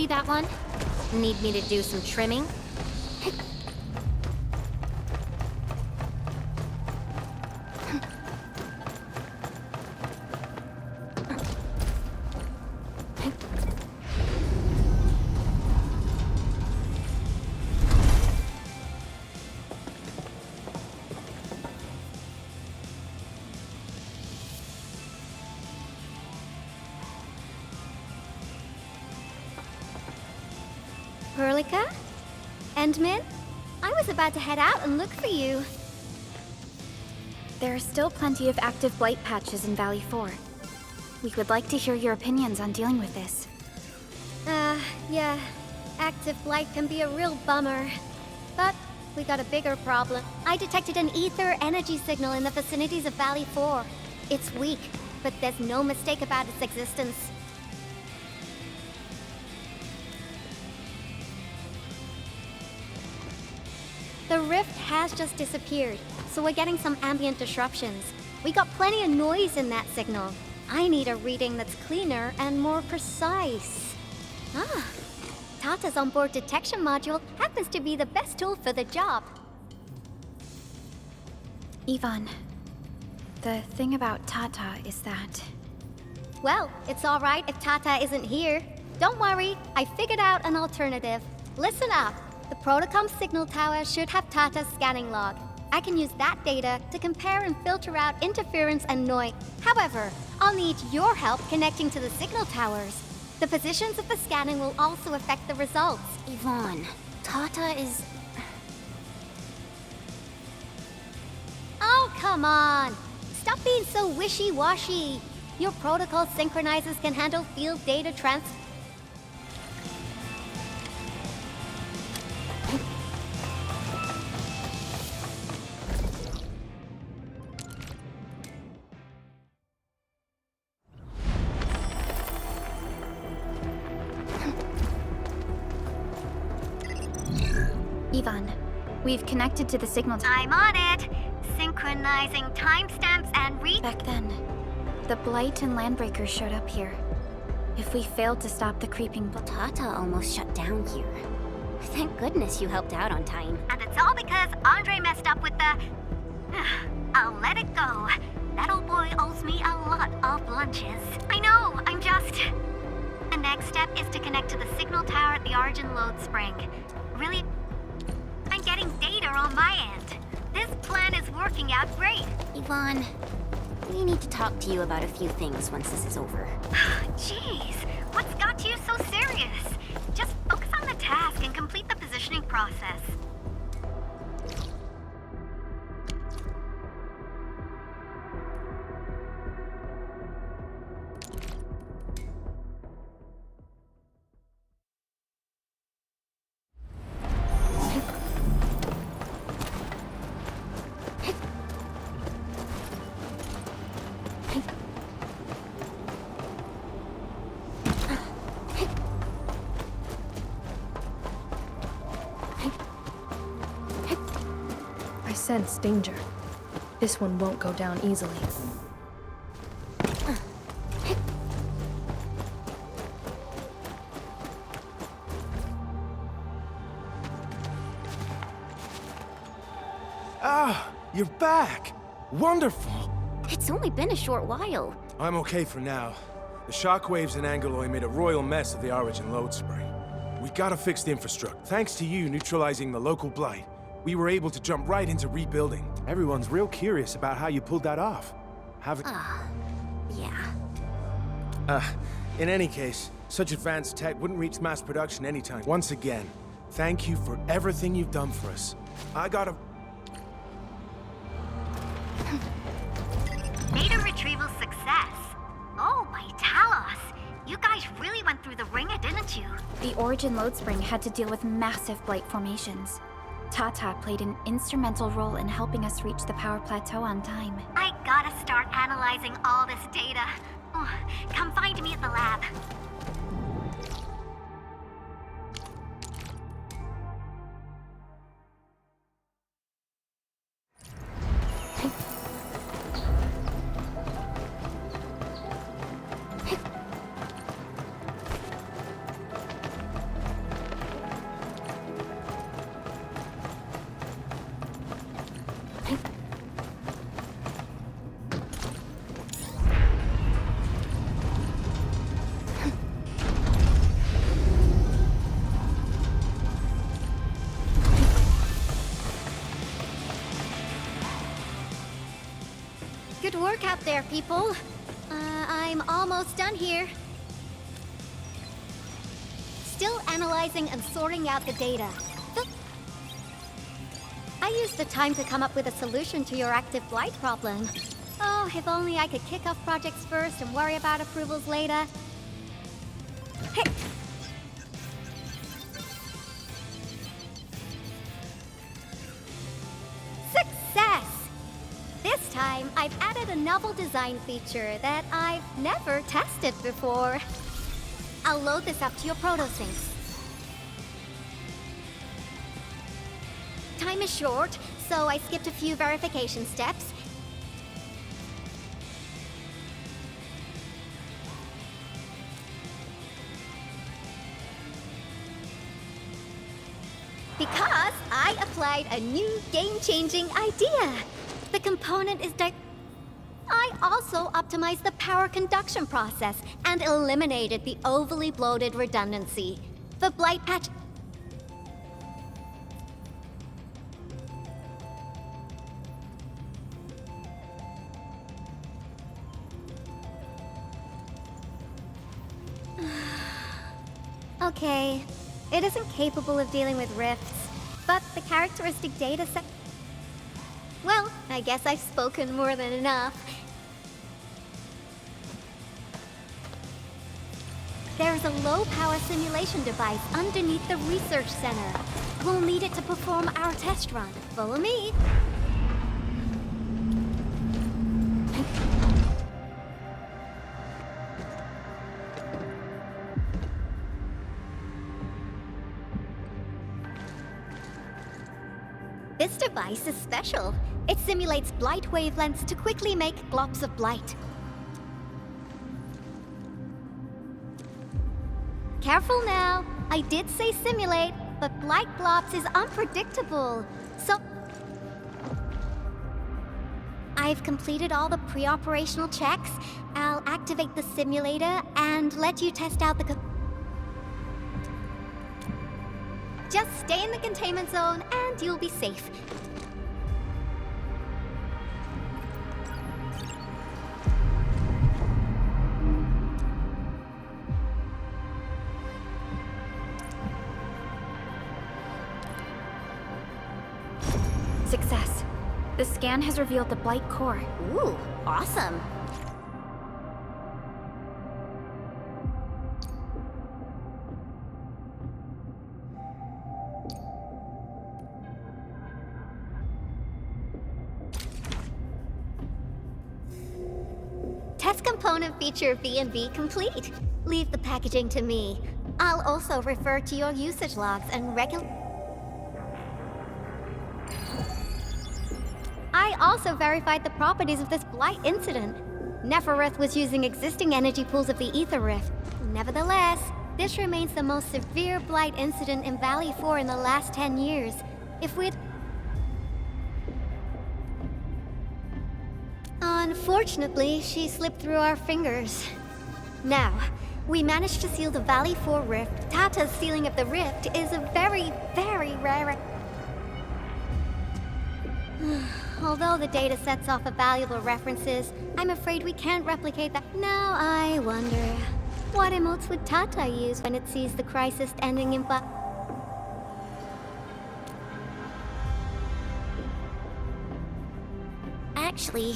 See that one? Need me to do some trimming? Endmin? I was about to head out and look for you. There are still plenty of active blight patches in Valley 4. We would like to hear your opinions on dealing with this. Yeah. Active blight can be a real bummer. But we got a bigger problem. I detected an ether energy signal in the vicinities of Valley 4. It's weak, but there's no mistake about its existence. The rift has just disappeared, so we're getting some ambient disruptions. We got plenty of noise in that signal. I need a reading that's cleaner and more precise. Ah, Tata's onboard detection module happens to be the best tool for the job. Ivan, the thing about Tata is that... Well, it's all right if Tata isn't here. Don't worry, I figured out an alternative. Listen up. The Protocom signal tower should have Tata's scanning log. I can use that data to compare and filter out interference and noise. However, I'll need your help connecting to the signal towers. The positions of the scanning will also affect the results. Yvonne, Tata is... Oh, come on! Stop being so wishy-washy. Your protocol synchronizers can handle field data transfer. Ivan, we've connected to the signal tower. I'm on it! Synchronizing timestamps and read. Back then, the Blight and Landbreakers showed up here. If we failed to stop the creeping... Tata almost shut down here. Thank goodness you helped out on time. And it's all because Andre messed up with the... I'll let it go. That old boy owes me a lot of lunches. I know, I'm just... The next step is to connect to the signal tower at the Origin load spring. Really, I'm getting data on my end. This plan is working out great. Yvonne, we need to talk to you about a few things once this is over. Jeez, what's got you so serious? Just focus on the task and complete the positioning process. I sense danger. This one won't go down easily. Ah, you're back! Wonderful! It's only been a short while. I'm okay for now. The shockwaves in Angeloy made a royal mess of the Origin load spring. We gotta fix the infrastructure. Thanks to you neutralizing the local blight, we were able to jump right into rebuilding. Everyone's real curious about how you pulled that off. Yeah. In any case, such advanced tech wouldn't reach mass production anytime. Once again, thank you for everything you've done for us. I gotta... Data retrieval success. Oh, my Talos. You guys really went through the ringer, didn't you? The Origin load spring had to deal with massive blight formations. Tata played an instrumental role in helping us reach the power plateau on time. I gotta start analyzing all this data. Oh, come find me at the lab. luck out there, people. I'm almost done here. Still analyzing and sorting out the data. I used the time to come up with a solution to your active blight problem. Oh, if only I could kick off projects first and worry about approvals later. Hey! Success! This time, I've added a novel design feature that I've never tested before. I'll load this up to your proto-syncs. Time is short, so I skipped a few verification steps. Because I applied a new game-changing idea. The component is I also optimized the power conduction process and eliminated the overly bloated redundancy. The blight patch... Okay, it isn't capable of dealing with rifts, but the characteristic data set... Well, I guess I've spoken more than enough. There's a low-power simulation device underneath the research center. We'll need it to perform our test run. Follow me. This device is special. It simulates blight wavelengths to quickly make globs of blight. Careful now. I did say simulate, but blight globs is unpredictable. So... I've completed all the pre-operational checks. I'll activate the simulator and let you test out the... Just stay in the containment zone and you'll be safe. Success. The scan has revealed the blight core. Ooh, awesome. Test component feature B&B complete. Leave the packaging to me. I'll also refer to your usage logs and I also verified the properties of this blight incident. Nefereth was using existing energy pools of the Ether Rift. Nevertheless, this remains the most severe blight incident in Valley 4 in the last 10 years. If we'd... Unfortunately, she slipped through our fingers. Now, we managed to seal the Valley 4 rift. Tata's sealing of the rift is a very, very rare... Although the data sets off of valuable references, I'm afraid we can't replicate that. Now I wonder, what emotes would Tata use when it sees the crisis ending in Actually,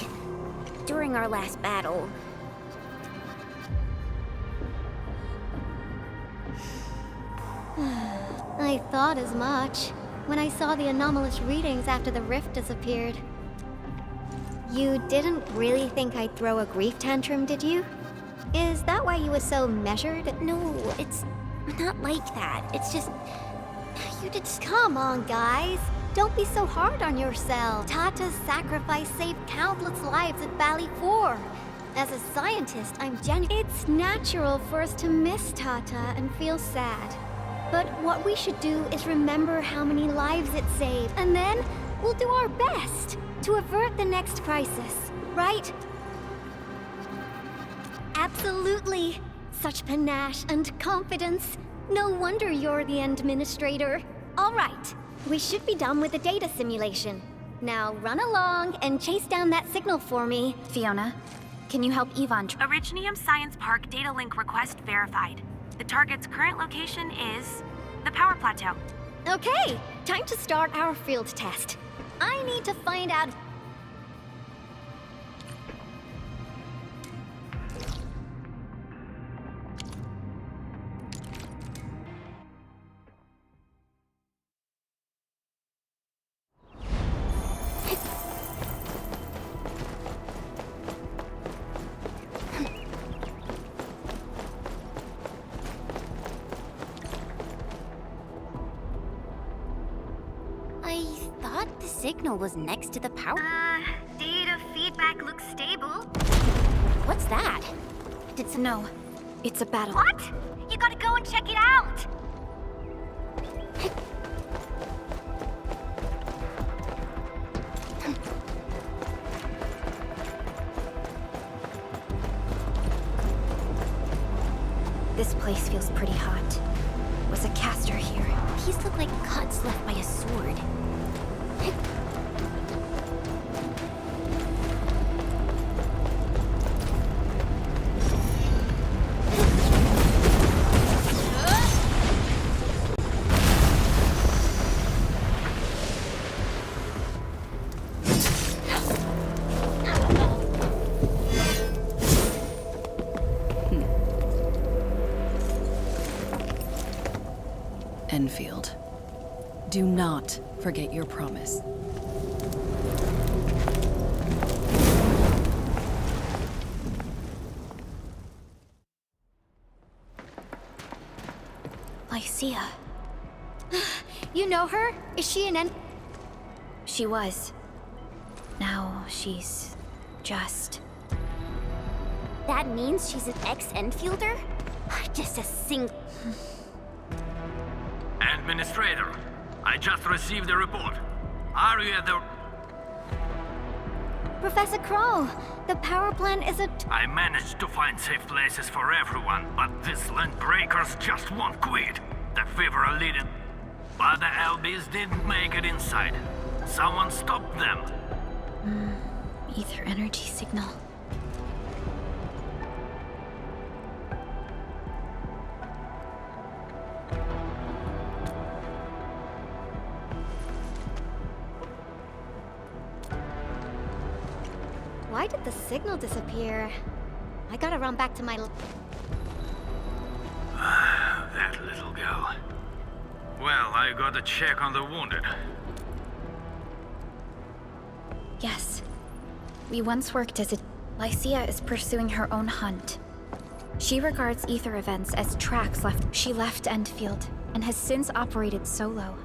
during our last battle... I thought as much when I saw the anomalous readings after the rift disappeared. You didn't really think I'd throw a grief tantrum, did you? Is that why you were so measured? No, it's not like that. It's just... You did... Come on, guys. Don't be so hard on yourself. Tata's sacrifice saved countless lives at Valley 4. As a scientist, I'm It's natural for us to miss Tata and feel sad. But what we should do is remember how many lives it saved, and then we'll do our best to avert the next crisis, right? Absolutely. Such panache and confidence. No wonder you're the administrator. All right, we should be done with the data simulation. Now run along and chase down that signal for me. Fiona, can you help Yvonne? Originium Science Park data link request verified. The target's current location is the power plateau. Okay, time to start our field test. I need to find out... I thought the signal was next to the power. Data feedback looks stable. What's that? No, it's a battle. What? You gotta go and check it out! This place feels pretty hot. Was a caster here? These look like cuts left by a sword. Endfield. Do not forget your promise. Lycia. You know her? Is she an She was. Now she's just... That means she's an ex-Enfielder? Just a Administrator, I just received a report. Are you at the... Professor Crow, the power plant isn't... I managed to find safe places for everyone, but these land breakers just won't quit. The fever leading... But the LBs didn't make it inside. Someone stopped them. Ether energy signal. Why did the signal disappear? I gotta run back to my... That little girl. Well, I gotta check on the wounded. Yes. We once worked as a... Lycia is pursuing her own hunt. She regards ether events as tracks left... She left Endfield, and has since operated solo.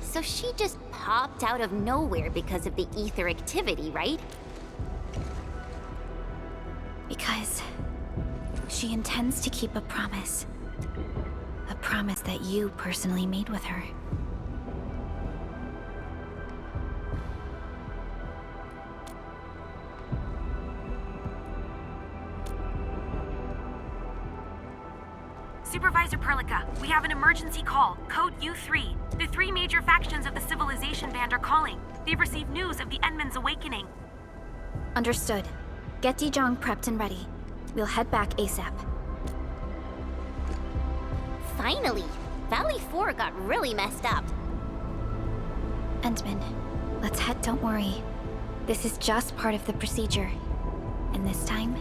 So she just popped out of nowhere because of the ether activity, right? Because... she intends to keep a promise. A promise that you personally made with her. Supervisor Perlica, we have an emergency call. Code U3. The three major factions of the Civilization Band are calling. They've received news of the Endman's awakening. Understood. Get Dijong prepped and ready. We'll head back ASAP. Finally! Valley 4 got really messed up. Endman, let's head. Don't worry. This is just part of the procedure. And this time...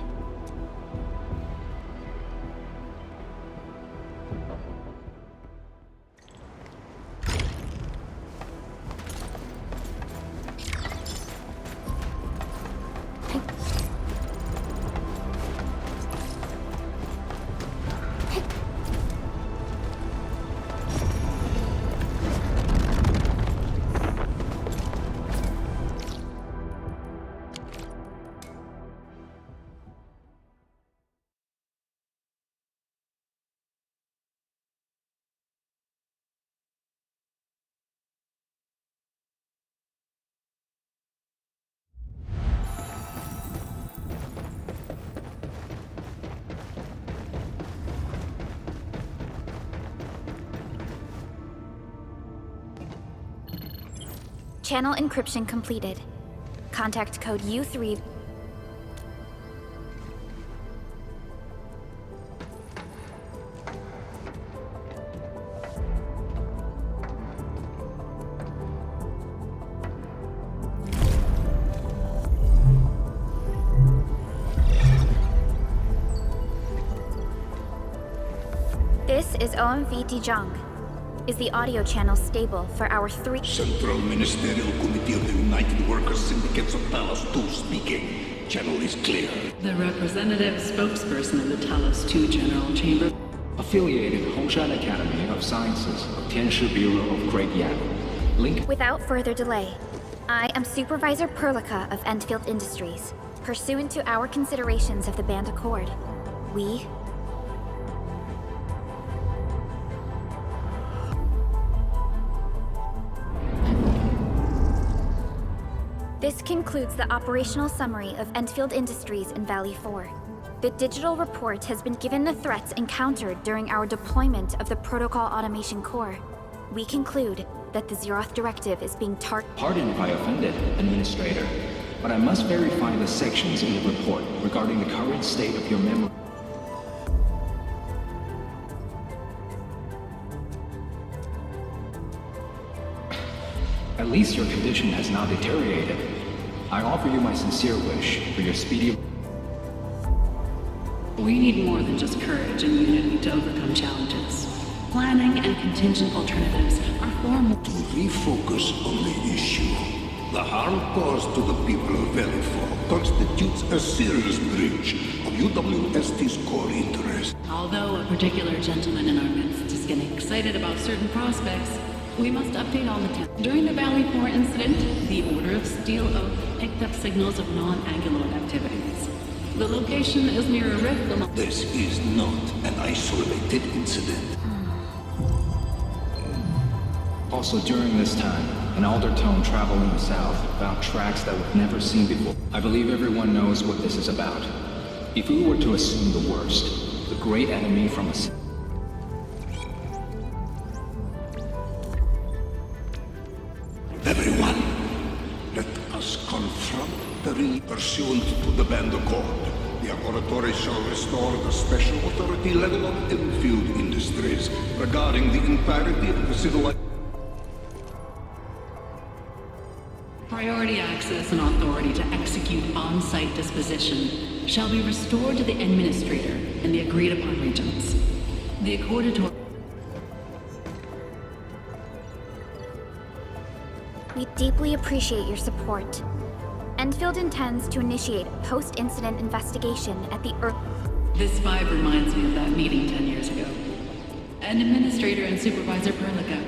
Channel encryption completed. Contact code U3. This is OMV Dijong. Is the audio channel stable for our three... Central Ministerial Committee of the United Workers Syndicates of Talos 2 speaking. Channel is clear. The representative spokesperson of the Talos 2 General Chamber. Affiliated Hongshan Academy of Sciences of Tianshi Bureau of Great Yan. Link... Without further delay, I am Supervisor Perlica of Endfield Industries. Pursuant to our considerations of the Band Accord, we... This concludes the operational summary of Endfield Industries in Valley 4. The digital report has been given the threats encountered during our deployment of the Protocol Automation Core. We conclude that the Zeroth Directive is being Pardon if I offended, Administrator, but I must verify the sections in the report regarding the current state of your memory. At least your condition has not deteriorated. I offer you my sincere wish for your speedy... We need more than just courage and unity to overcome challenges. Planning and contingent alternatives are far more... To refocus on the issue. The harm caused to the people of Valley 4 constitutes a serious breach of UWST's core interest. Although a particular gentleman in our midst is getting excited about certain prospects, we must update all the time. During the Valley 4 incident, the Order of Steel Oak picked up signals of non-anguloid activities. The location is near a rift among... This is not an isolated incident. Also during this time, an Aldertone traveling south found tracks that we've never seen before. I believe everyone knows what this is about. If we were to assume the worst, the great enemy from a... Everyone, let us confront the pursuant to the Band Accord. The laboratory shall restore the special authority level of Endfield Industries regarding the entirety of the civilization. Priority access and authority to execute on-site disposition shall be restored to the Administrator in the agreed-upon regions. The Accordatory... We deeply appreciate your support. Endfield intends to initiate a post-incident investigation at the Earth... This vibe reminds me of that meeting 10 years ago. An Administrator and Supervisor Perlica.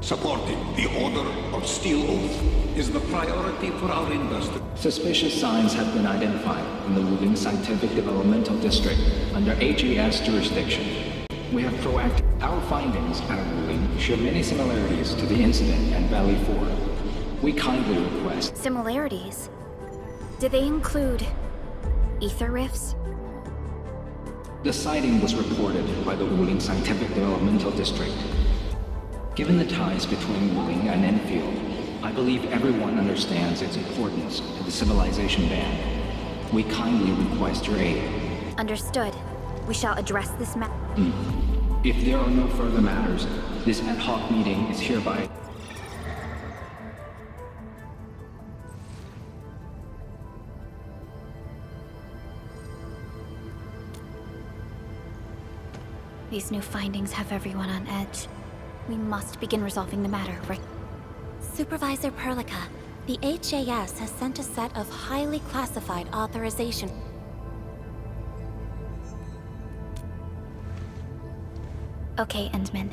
Supporting the Order of Steel Oath is the priority for our investigation. Suspicious signs have been identified in the Wuling Scientific Developmental District under AGS jurisdiction. We have proactive... Our findings at Wuling share many similarities to the incident at Valley 4. We kindly request... Similarities? Do they include... ether rifts? The sighting was reported by the Wuling Scientific Developmental District. Given the ties between Wuling and Endfield, I believe everyone understands its importance to the civilization band. We kindly request your aid. Understood. We shall address this matter. If there are no further matters, this ad hoc meeting is hereby... These new findings have everyone on edge. We must begin resolving the matter, right? Supervisor Perlica, the HAS has sent a set of highly classified authorization. Okay, Endman.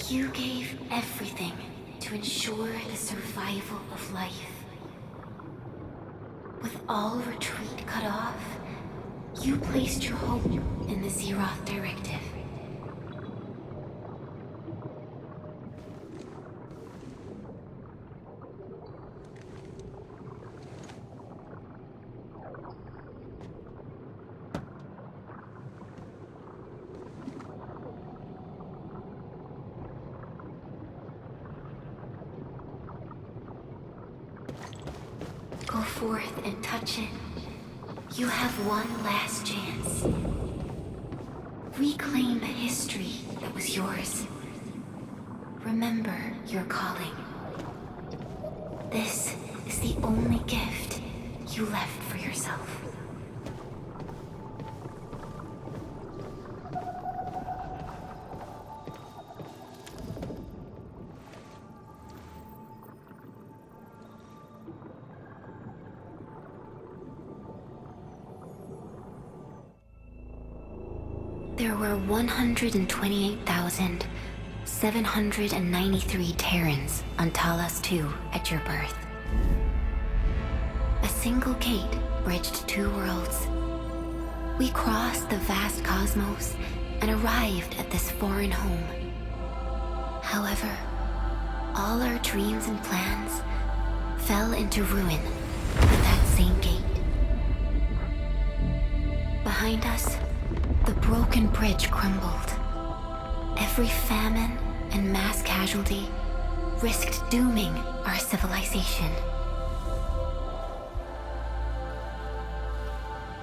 You gave everything to ensure the survival of life. With all retreat cut off, you placed your hope in the Zeroth Directive. Go forth and touch it. You have one last chance. Reclaim the history that was yours. Remember your calling. This is the only gift you left for yourself. There were 128,793 Terrans on Talos II at your birth. A single gate bridged two worlds. We crossed the vast cosmos and arrived at this foreign home. However, all our dreams and plans fell into ruin at that same gate. Behind us, the broken bridge crumbled. Every famine and mass casualty risked dooming our civilization.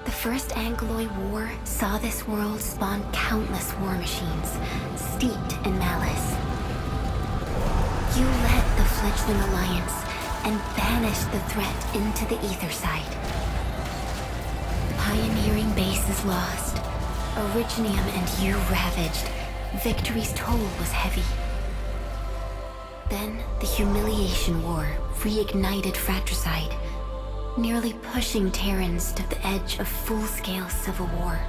The First Angloid War saw this world spawn countless war machines, steeped in malice. You led the fledgling alliance and banished the threat into the ether side. Pioneering bases lost, Originium and you ravaged. Victory's toll was heavy. Then the Humiliation War reignited fratricide, nearly pushing Terrans to the edge of full-scale civil war.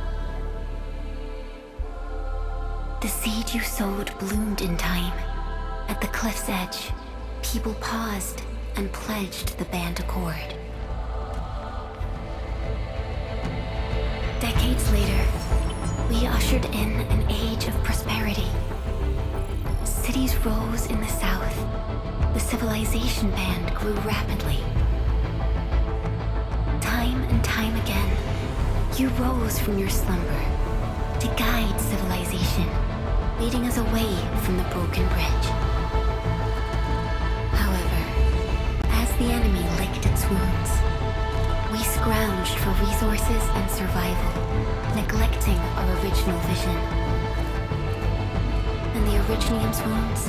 The seed you sowed bloomed in time. At the cliff's edge, people paused and pledged the band accord. Decades later, we ushered in an age of prosperity. Cities rose in the south. The civilization band grew rapidly. Time and time again, you rose from your slumber to guide civilization, leading us away from the broken bridge. However, as the enemy licked its wounds, we scrounged for resources and survival, neglecting our original vision. And the Originium's wounds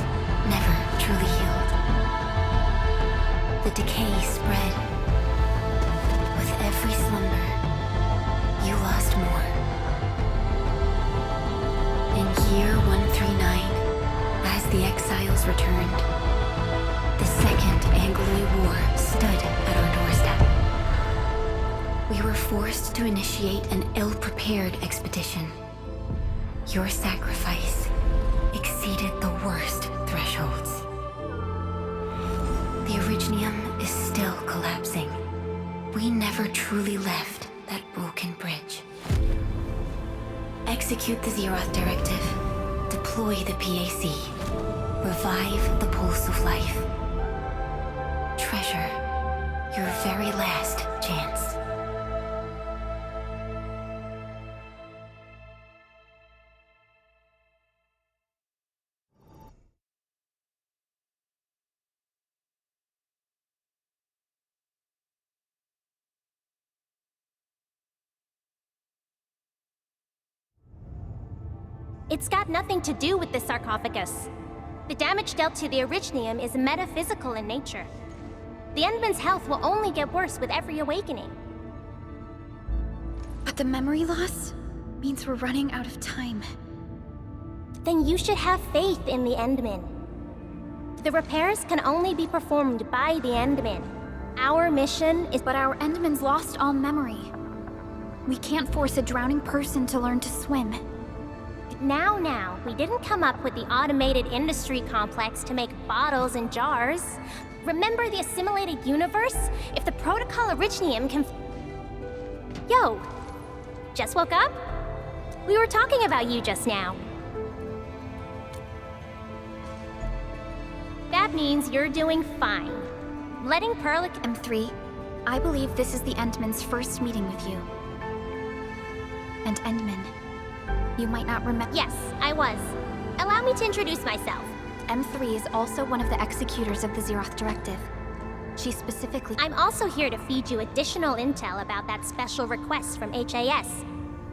never truly healed. The decay spread. With every slumber, you lost more. In year 139, as the exiles returned, the Second Angloid War stood at our doorstep. We were forced to initiate an ill-prepared expedition. Your sacrifice exceeded the worst thresholds. The Originium is still collapsing. We never truly left that broken bridge. Execute the Zeroth Directive. Deploy the PAC. Revive the pulse of life. Treasure your very last chance. It's got nothing to do with the sarcophagus. The damage dealt to the Originium is metaphysical in nature. The Endman's health will only get worse with every awakening. But the memory loss means we're running out of time. Then you should have faith in the Endman. The repairs can only be performed by the Endman. Our mission is... But our Endman's lost all memory. We can't force a drowning person to learn to swim. Now, we didn't come up with the automated industry complex to make bottles and jars. Remember the assimilated universe? If the protocol Originium can... Yo! Just woke up? We were talking about you just now. That means you're doing fine. Letting Perlic... M3, I believe this is the Endman's first meeting with you. And Endman, you might not remember... Yes, I was. Allow me to introduce myself. M3 is also one of the executors of the Zeroth Directive. She specifically... I'm also here to feed you additional intel about that special request from HAS.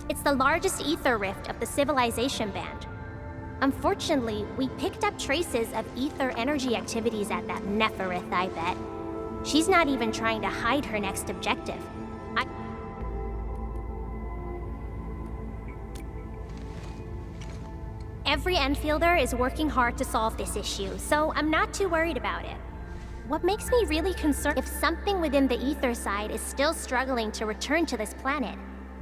It's the largest ether rift of the Civilization Band. Unfortunately, we picked up traces of ether energy activities at that Neferith, I bet. She's not even trying to hide her next objective. Every Enfielder is working hard to solve this issue, so I'm not too worried about it. What makes me really concerned if something within the ether side is still struggling to return to this planet,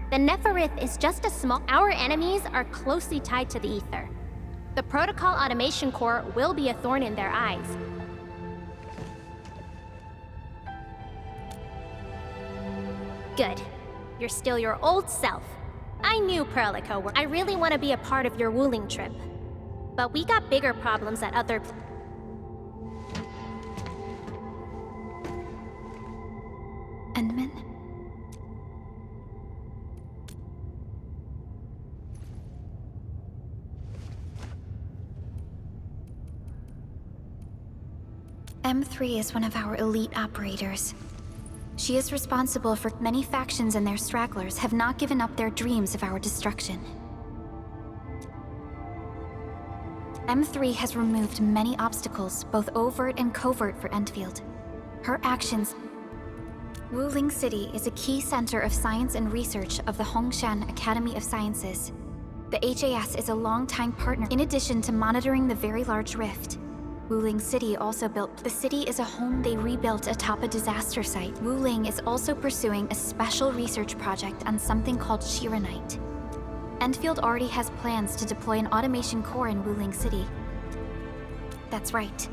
the Neferith is just a small... Our enemies are closely tied to the ether. The Protocol Automation Core will be a thorn in their eyes. Good. You're still your old self. I knew Perlico were... I really want to be a part of your Wuling trip. But we got bigger problems at other... Endman? M3 is one of our elite operators. She is responsible for many factions, and their stragglers have not given up their dreams of our destruction. M3 has removed many obstacles, both overt and covert, for Endfield. Her actions... Wuling City is a key center of science and research of the Hongshan Academy of Sciences. The HAS is a long-time partner, in addition to monitoring the Very Large Rift. Wuling City also built... The city is a home they rebuilt atop a disaster site. Wuling is also pursuing a special research project on something called Shiranite. Endfield already has plans to deploy an automation core in Wuling City. That's right.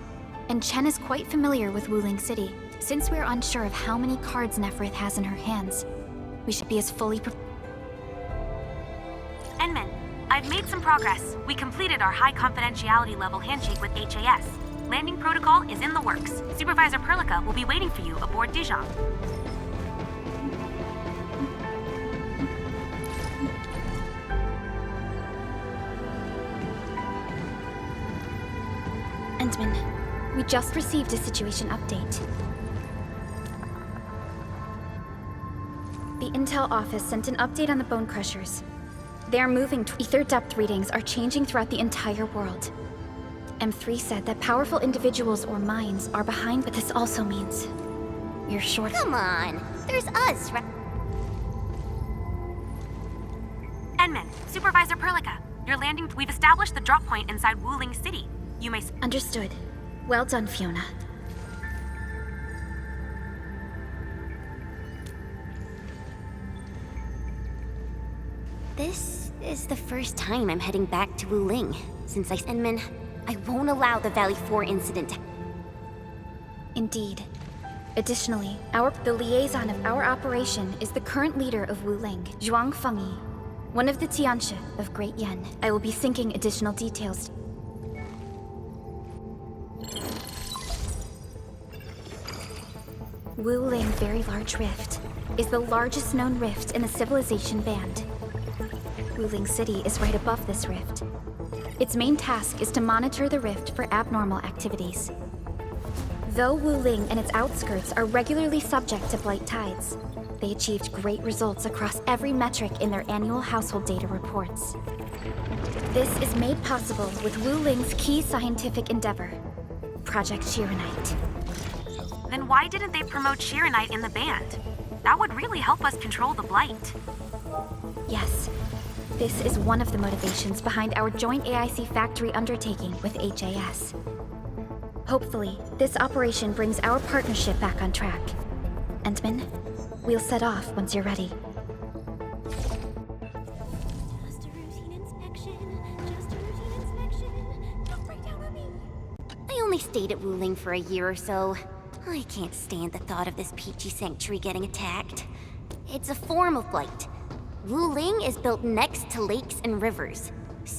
And Chen is quite familiar with Wuling City. Since we're unsure of how many cards Neferith has in her hands, we should be as fully prepared. Endman, I've made some progress. We completed our high confidentiality level handshake with HAS. Landing protocol is in the works. Supervisor Perlica will be waiting for you aboard Dijon. Endman, we just received a situation update. The Intel office sent an update on the Bone Crushers. They are moving to... Ether depth readings are changing throughout the entire world. M3 said that powerful individuals or minds are behind, but this also means we're short. Come on, there's us, right? Endman, Supervisor Perlica, you're landing... We've established the drop point inside Wuling City. You may... Understood. Well done, Fiona. This is the first time I'm heading back to Wuling since Endman, I won't allow the Valley 4 incident to... Indeed. Additionally, the liaison of our operation is the current leader of Wuling, Zhuang Fengyi, one of the Tianxia of Great Yen. I will be syncing additional details. Wuling Very Large Rift is the largest known rift in the Civilization Band. Wuling City is right above this rift. Its main task is to monitor the rift for abnormal activities. Though Wuling and its outskirts are regularly subject to blight tides, they achieved great results across every metric in their annual household data reports. This is made possible with Wuling's key scientific endeavor, Project Shiranite. Then why didn't they promote Shiranite in the band? That would really help us control the blight. Yes. This is one of the motivations behind our joint AIC factory undertaking with HAS. Hopefully, this operation brings our partnership back on track. Endman, we'll set off once you're ready. Just a routine inspection. only stayed at Wuling for a year or so. I can't stand the thought of this peachy sanctuary getting attacked. It's a form of blight. Wuling is built next to lakes and rivers.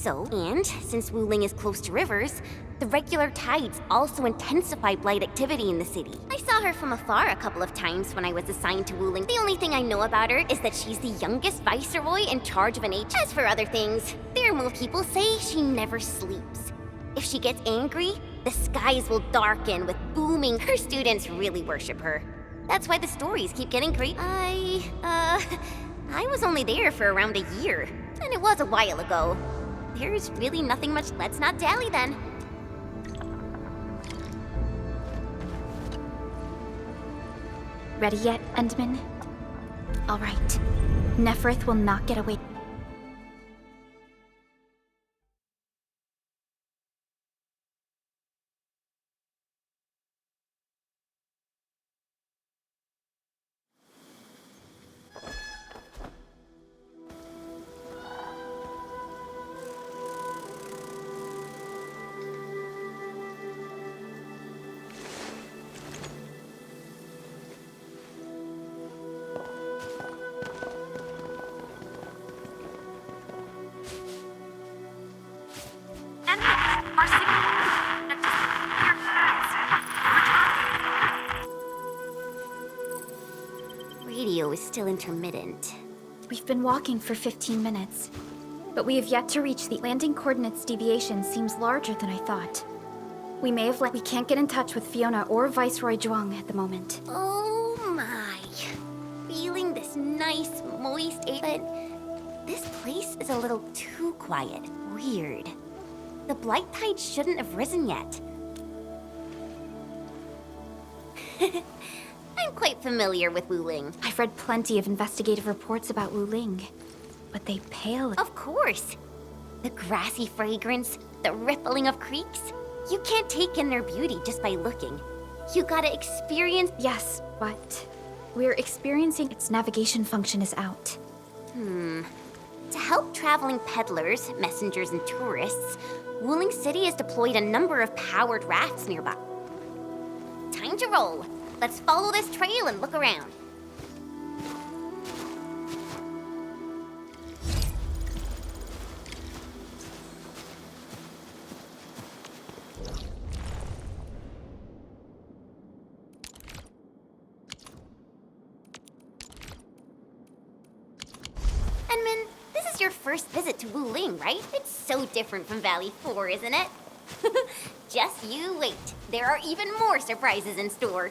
And since Wuling is close to rivers, the regular tides also intensify blight activity in the city. I saw her from afar a couple of times when I was assigned to Wuling. The only thing I know about her is that she's the youngest viceroy in charge of an H. As for other things, Thermal people say she never sleeps. If she gets angry, the skies will darken with booming. Her students really worship her. That's why the stories keep getting crazy. I was only there for around a year, and it was a while ago. There's really nothing much. Let's not dally then. Ready yet, Endman? All right. Neferith will not get away. Radio is still intermittent. We've been walking for 15 minutes, but we have yet to reach the landing coordinates. Deviation seems larger than I thought. We may have we can't get in touch with Fiona or Viceroy Zhuang at the moment. Oh my. Feeling this nice, moist air, but this place is a little too quiet. Weird. The blight tide shouldn't have risen yet. I'm quite familiar with Wuling. I've read plenty of investigative reports about Wuling, but they pale. Of course. The grassy fragrance, the rippling of creeks. You can't take in their beauty just by looking. You gotta experience. Yes, but we're experiencing its navigation function is out. To help traveling peddlers, messengers, and tourists, Wuling City has deployed a number of powered rafts nearby. Time to roll. Let's follow this trail and look around. Enman, this is your first visit to Wuling, right? It's so different from Valley 4, isn't it? Just you wait. There are even more surprises in store.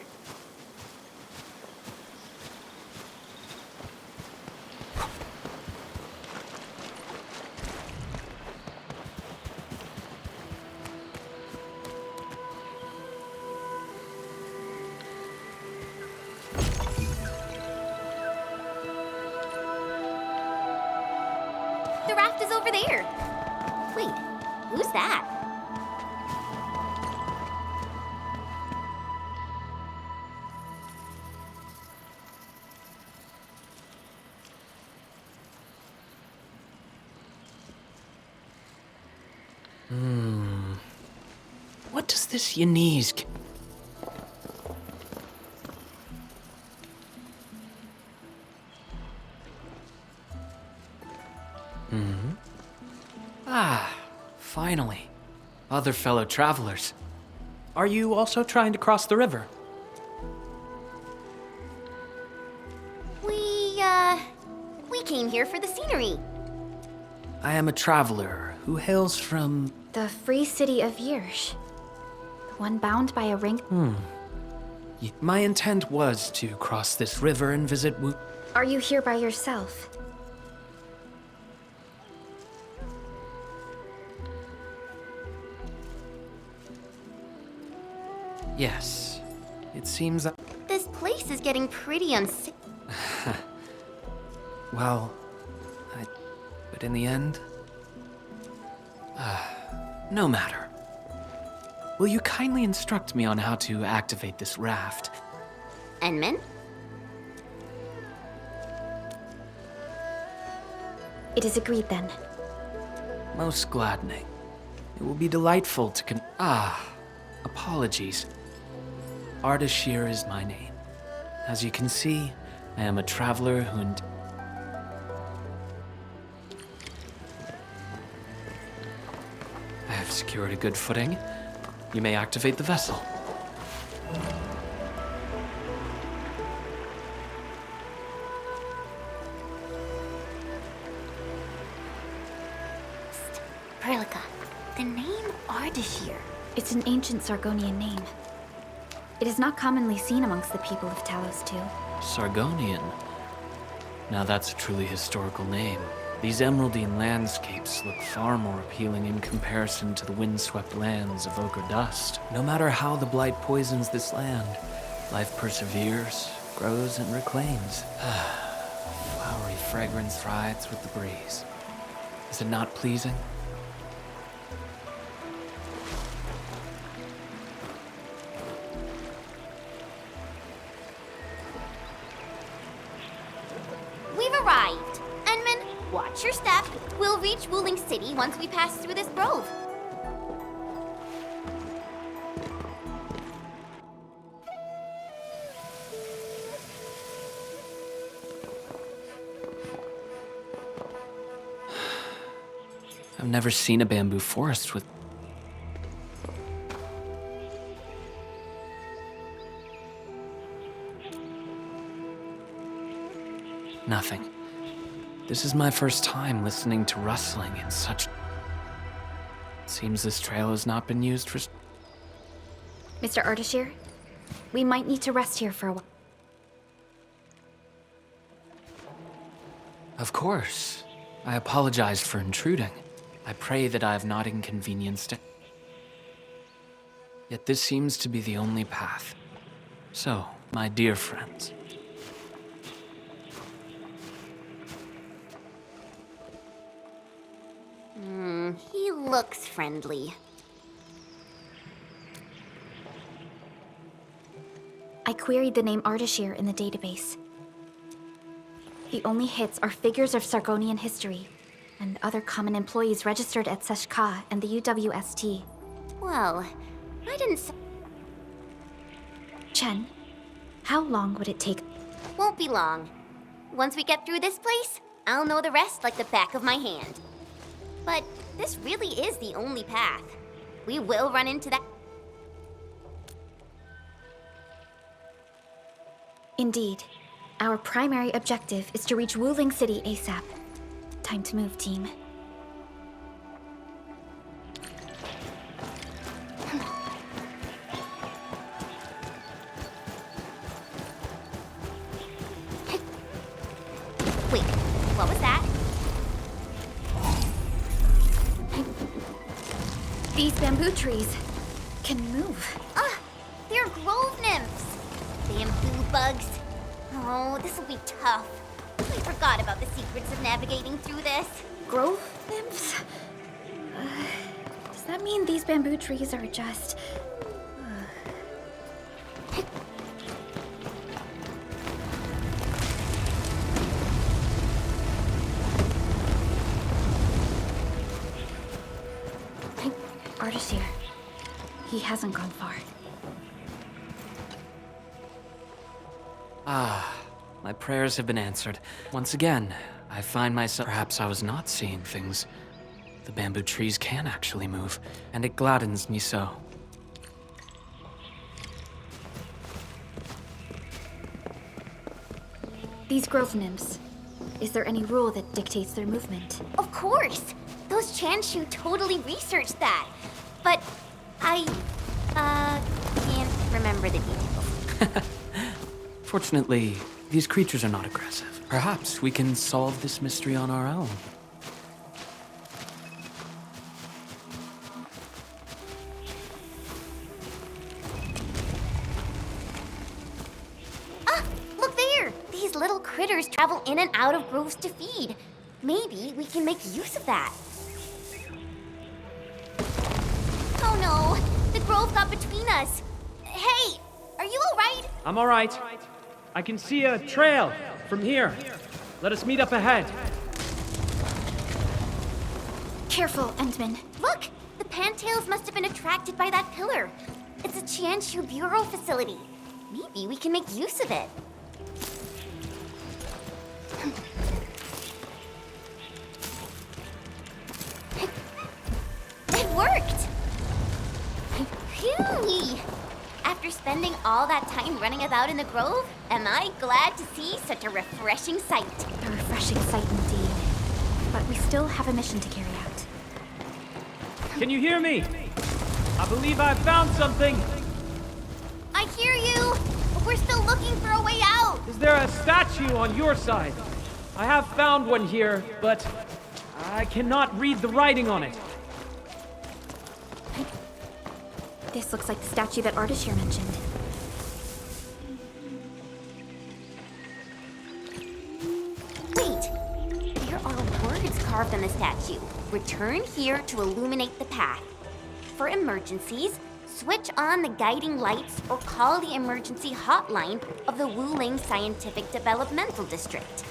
The raft is over there. Wait, who's that? What does this Yanese... Ah, finally. Other fellow travelers. Are you also trying to cross the river? We came here for the scenery. I am a traveler who hails from... The free city of Yirsh. The one bound by a ring. My intent was to cross this river and visit Wu... Are you here by yourself? Yes. It seems that... This place is getting pretty unsafe. Well, but in the end... no matter. Will you kindly instruct me on how to activate this raft? Enman? It is agreed then. Most gladdening. It will be delightful to Apologies. Ardashir is my name. As you can see, I am a traveler who I have secured a good footing. You may activate the vessel. Perlica, the name Ardashir. It's an ancient Sargonian name. It is not commonly seen amongst the people of Talos too. Sargonian. Now that's a truly historical name. These emeraldine landscapes look far more appealing in comparison to the windswept lands of ochre dust. No matter how the blight poisons this land, life perseveres, grows, and reclaims. Flowery fragrance rides with the breeze. Is it not pleasing? We've arrived. Enman, watch your step. We'll reach Wuling City once we pass through this grove. I've never seen a bamboo forest with... Nothing. This is my first time listening to rustling in such... It seems this trail has not been used for... Mr. Ardashir, we might need to rest here for a while. Of course. I apologize for intruding. I pray that I have not inconvenienced it. Yet this seems to be the only path. So, my dear friends... He looks friendly. I queried the name Ardashir in the database. The only hits are figures of Sargonian history and other common employees registered at Seshka and the UWST. Well, I didn't... Chen, how long would it take? Won't be long. Once we get through this place, I'll know the rest like the back of my hand. But this really is the only path. We will run into that... Indeed. Our primary objective is to reach Wuling City ASAP. Time to move, team. Wait, what was that? These bamboo trees can move. They're grove nymphs. Bamboo bugs. Oh, this will be tough. I forgot about the secrets of navigating through this. Grove nymphs? Does that mean these bamboo trees are just... Ardashir. He hasn't gone far. My prayers have been answered. Once again, I find myself... Perhaps I was not seeing things. The bamboo trees can actually move, and it gladdens me so. These grove nymphs. Is there any rule that dictates their movement? Of course! Those Chanshu totally researched that. But I, can't remember the details. Fortunately, these creatures are not aggressive. Perhaps we can solve this mystery on our own. Look there! These little critters travel in and out of groves to feed. Maybe we can make use of that. Oh no! The grove got between us. Hey! Are you alright? I'm alright. I can see a trail from here. Let us meet up ahead. Careful, Endman. Look! The pantails must have been attracted by that pillar. It's a Qianshu Bureau facility. Maybe we can make use of it. It worked! Phew! After spending all that time running about in the grove, am I glad to see such a refreshing sight. A refreshing sight indeed. But we still have a mission to carry out. Can you hear me? I believe I found something. I hear you, but we're still looking for a way out. Is there a statue on your side? I have found one here, but I cannot read the writing on it. This looks like the statue that Ardashir mentioned. Wait, there are words carved on the statue. Return here to illuminate the path. For emergencies, switch on the guiding lights or call the emergency hotline of the Wuling Scientific Developmental District.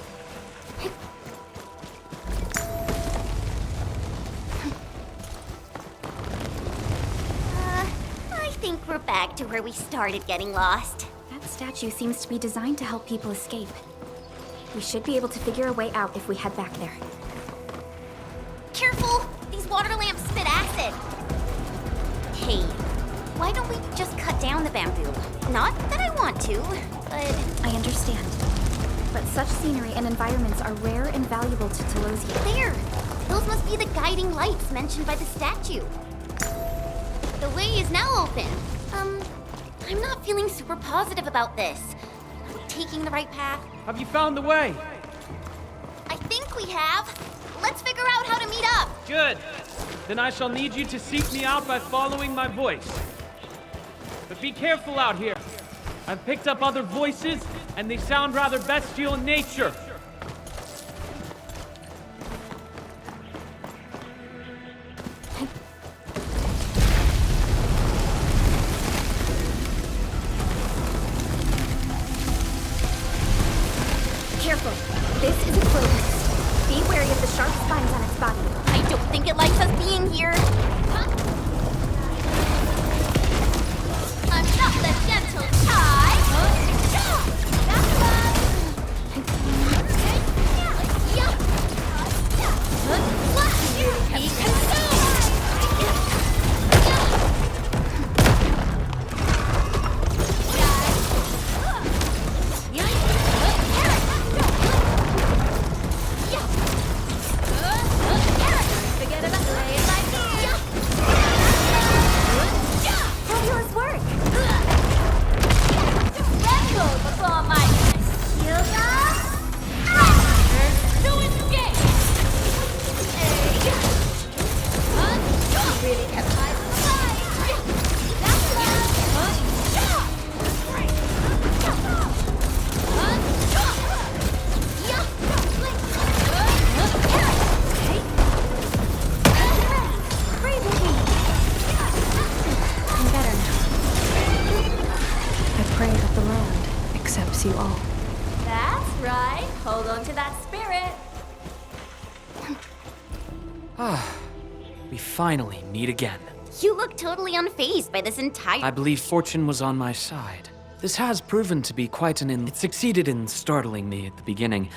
I think we're back to where we started getting lost. That statue seems to be designed to help people escape. We should be able to figure a way out if we head back there. Careful! These water lamps spit acid! Hey, why don't we just cut down the bamboo? Not that I want to, but... I understand. But such scenery and environments are rare and valuable to Tolosia. There! Those must be the guiding lights mentioned by the statue. The way is now open. I'm not feeling super positive about this. Are we taking the right path? Have you found the way? I think we have. Let's figure out how to meet up. Good. Then I shall need you to seek me out by following my voice. But be careful out here. I've picked up other voices, and they sound rather bestial in nature. Careful. This is a close. Be wary of the sharp spines on its body. I don't think it likes us being here. I'm not the gentle Ty. You all. That's right. Hold on to that spirit. We finally meet again. You look totally unfazed by this entire... I believe fortune was on my side. This has proven to be quite It succeeded in startling me at the beginning.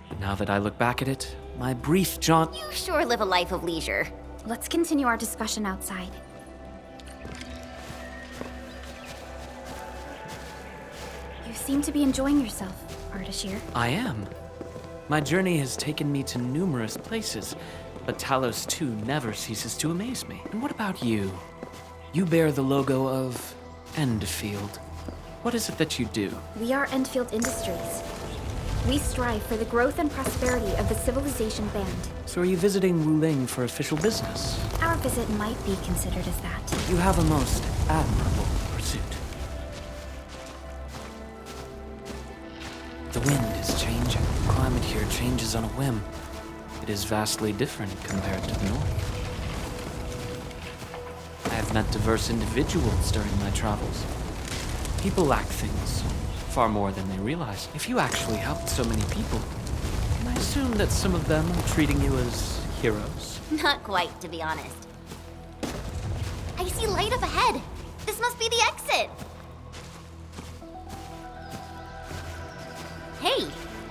But now that I look back at it, my brief jaunt... You sure live a life of leisure. Let's continue our discussion outside. You seem to be enjoying yourself, Ardashir. I am. My journey has taken me to numerous places, but Talos too never ceases to amaze me. And what about you? You bear the logo of Endfield. What is it that you do? We are Endfield Industries. We strive for the growth and prosperity of the Civilization Band. So are you visiting Wuling for official business? Our visit might be considered as that. You have a most admirable pursuit. The wind is changing. The climate here changes on a whim. It is vastly different compared to the north. I have met diverse individuals during my travels. People lack things, far more than they realize. If you actually helped so many people, can I assume that some of them are treating you as heroes? Not quite, to be honest. I see light up ahead. This must be the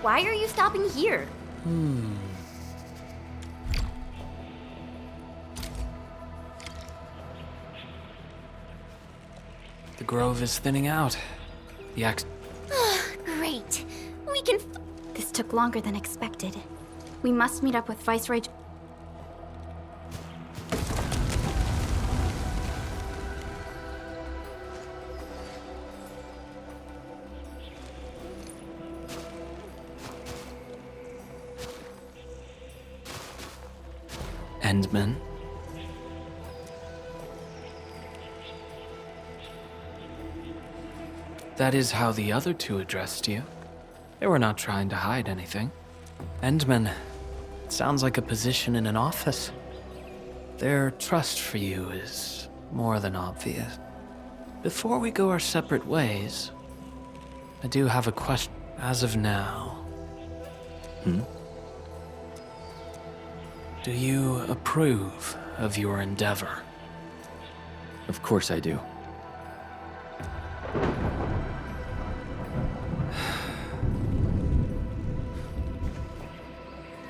Why are you stopping here? The grove is thinning out. The Great. We can This took longer than expected. We must meet up with Viceroy... Endman. That is how the other two addressed you. They were not trying to hide anything. Endman, it sounds like a position in an office. Their trust for you is more than obvious. Before we go our separate ways, I do have a question. As of now, do you approve of your endeavor? Of course I do.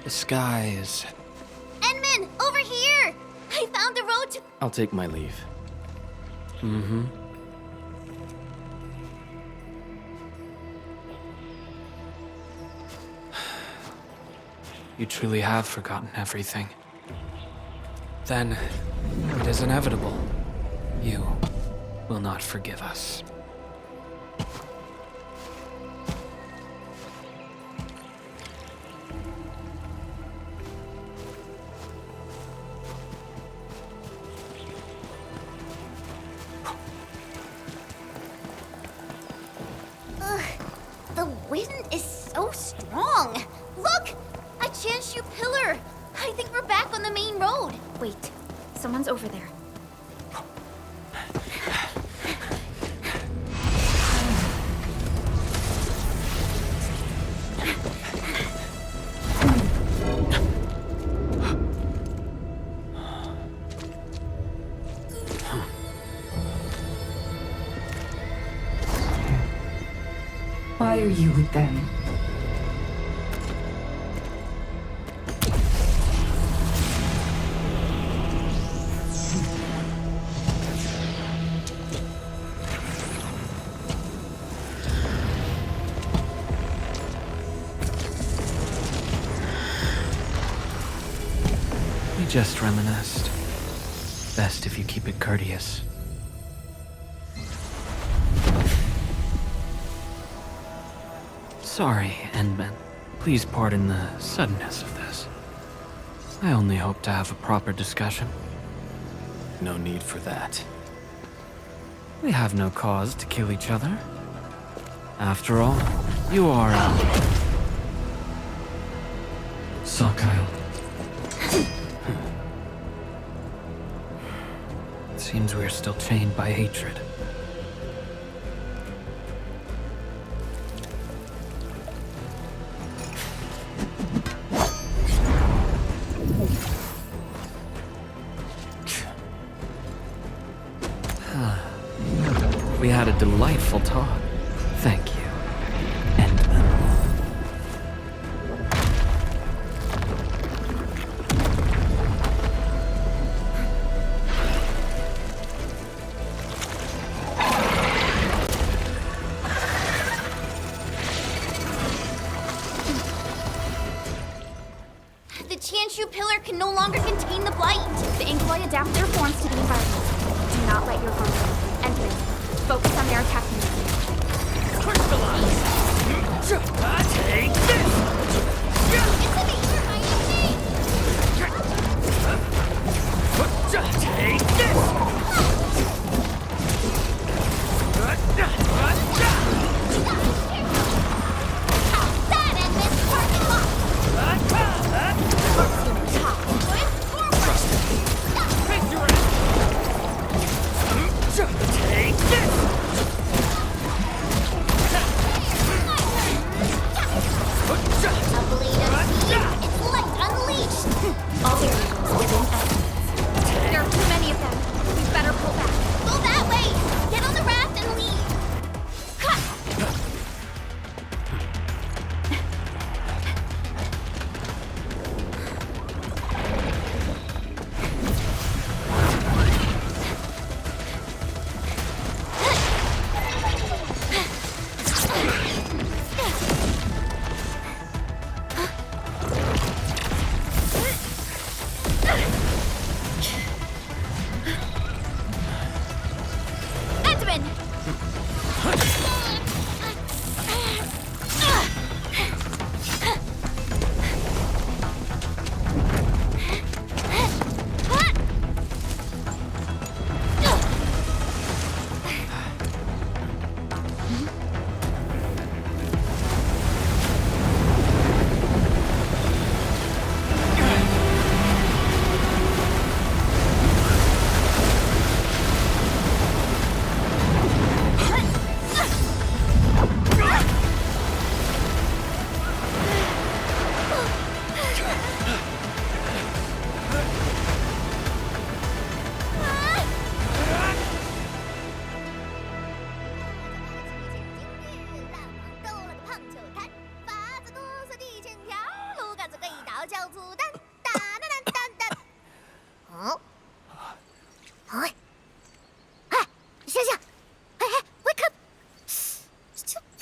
The sky is... Endman, over here! I found the road to... I'll take my leave. You truly have forgotten everything. Then, it is inevitable. You will not forgive us. The wind is so strong. Look! A Chanshu pillar! I think we're back on the main road. Wait, someone's over there. Why are you with them? We just reminisced. Best if you keep it courteous. Sorry, Endman. Please pardon the suddenness of this. I only hope to have a proper discussion. No need for that. We have no cause to kill each other. After all, you are... Kyle. It seems we're still chained by hatred. We had a delightful talk. Thank you, Endman. The Chanshu pillar can no longer contain the blight. The Inkboy adapt their forms to the environment. Do not let your guard down. Endman, focus on their attack movement. Crystallize! Take this! Take this! Take this! All variables within estimates. There are too many of them. We better pull back. Go that way! Get on the raft and leave!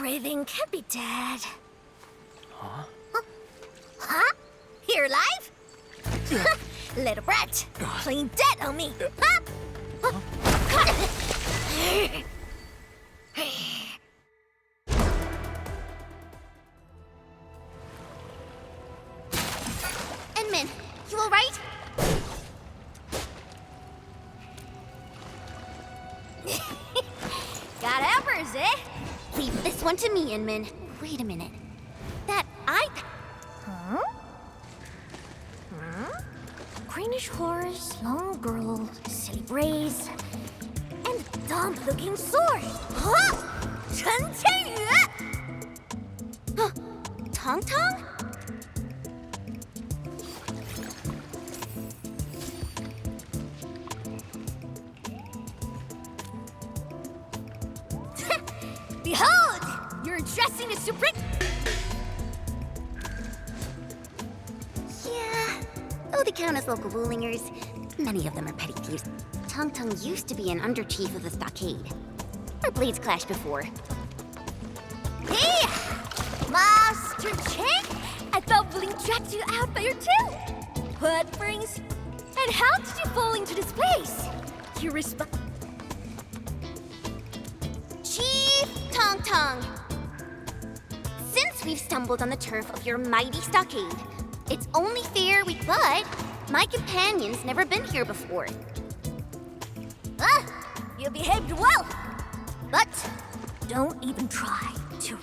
breathing, can't be dead. Huh? Huh? You're alive? Little brat, playing dead on me. Huh? Enmin, you alright? Got embers, eh? Leave this one to me, Inman. Wait a minute. That Huh? Huh? Greenish horse, long girl, silly braids, and dumb-looking sword. Huh? Huh? Tong Tong? Behold! You're dressing as super... Yeah, though they count as local rulingers, many of them are petty thieves. Tong Tong used to be an under-chief of the stockade. Our blades clashed before. Hey! Master Chick! I thought Bling tracked you out by your tail! What brings... And how did you fall into this place? You Chief Tong Tong! Since we've stumbled on the turf of your mighty stockade, it's only fair but my companion's never been here before. Ah, you behaved well, but don't even try to...